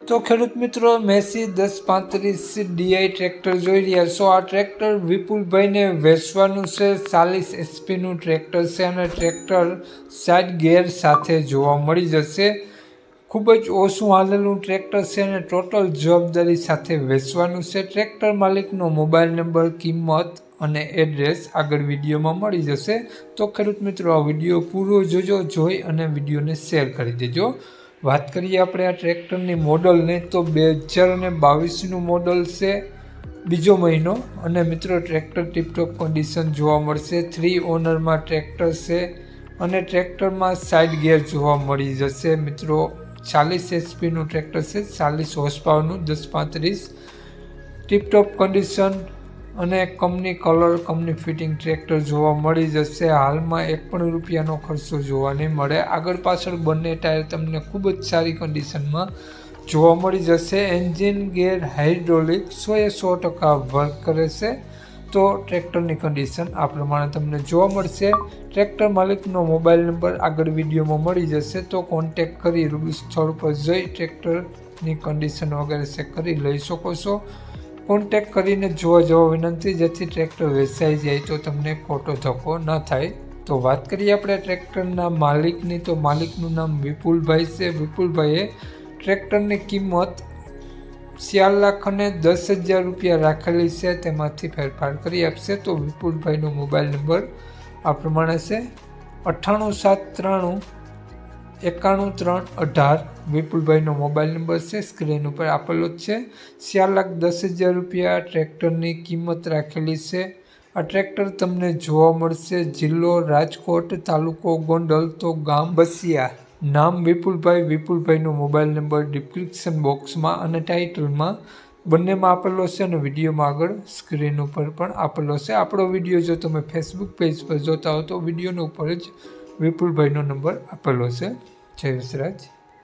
તો ખેડૂત મિત્રો, મેસી 1035 DI ટ્રેક્ટર જોઈ રહ્યા છો। આ ટ્રેક્ટર વિપુલભાઈને વેચવાનું છે। 40 HP ટ્રેક્ટર છે અને ટ્રેક્ટર સાઇડ ગિયર સાથે જોવા મળી જશે। ખૂબ જ ઓછું હાલેલું ટ્રેક્ટર છે અને ટોટલ જવાબદારી સાથે વેચવાનું છે। ટ્રેક્ટર માલિકનો મોબાઈલ નંબર, કિંમત અને એડ્રેસ આગળ વિડીયોમાં મળી જશે। તો ખેડૂત મિત્રો, આ વિડીયો પૂરો જોજો, જોઈ અને વિડીયોને શેર કરી દેજો। વાત કરીએ આપણે આ ટ્રેક્ટરની મોડલને, તો 2022નું મોડલ છે, બીજો મહિનો। અને મિત્રો, ટ્રેક્ટર ટીપટોપ કન્ડિશન જોવા મળશે। 3 ઓનરમાં ટ્રેક્ટર છે અને ટ્રેક્ટરમાં સાઇડ ગિયર જોવા મળી જશે। મિત્રો, 40 HPનું ટ્રેક્ટર છે, 40 હોર્સ પાવરનું 1035 ટીપટોપ કન્ડિશન અને company colour, company fitting tractor જોવા મળી જશે। હાલમાં ₹1 ખર્ચો જોવા નહીં મળે। આગળ પાછળ બંને ટાયર તમને ખૂબ જ સારી કન્ડિશનમાં જોવા મળી જશે। એન્જિન, ગેર, હાઇડ્રોલિક 100% વર્ક કરે છે। તો ટ્રેક્ટરની કન્ડિશન આ પ્રમાણે તમને જોવા મળશે। ટ્રેક્ટર માલિકનો મોબાઈલ નંબર આગળ વિડીયોમાં મળી જશે, તો કોન્ટેક કરી રૂબરૂ સ્થળ પર જઈ ટ્રેક્ટરની કન્ડિશન વગેરે ચેક કરી લઈ શકો છો। કોન્ટેક કરીને જોવા જવા વિનંતી, જેથી ટ્રેક્ટર વેચાઈ જાય તો તમને ખોટો ધક્કો ન થાય। તો વાત કરીએ આપણે ટ્રેક્ટરના માલિકની, તો માલિકનું નામ વિપુલભાઈ છે। વિપુલભાઈએ ટ્રેક્ટરની કિંમત ₹4,10,000 રાખેલી છે, તેમાંથી ફેરફાર કરી આપશે। તો વિપુલભાઈનો મોબાઈલ નંબર આ પ્રમાણે છે 9873 91 318। વિપુલભાઈનો મોબાઈલ નંબર છે, સ્ક્રીન ઉપર આપેલો જ છે। ₹4,10,000 ટ્રેક્ટરની કિંમત રાખેલી છે। આ ટ્રેક્ટર તમને જોવા મળશે જિલ્લો રાજકોટ, તાલુકો ગોંડલ, તો ગામ બસિયા। નામ વિપુલભાઈ, વિપુલભાઈનો મોબાઈલ નંબર ડિસ્ક્રિપ્શન બોક્સમાં અને ટાઇટલમાં બંનેમાં આપેલો છે અને વિડીયોમાં આગળ સ્ક્રીન ઉપર પણ આપેલો છે। આપણો વિડીયો જો તમે ફેસબુક પેજ પર જોતા હો તો વિડીયોનો ઉપર જ વિપુલભાઈનો નંબર આપેલો છે। જય વિસરાજ।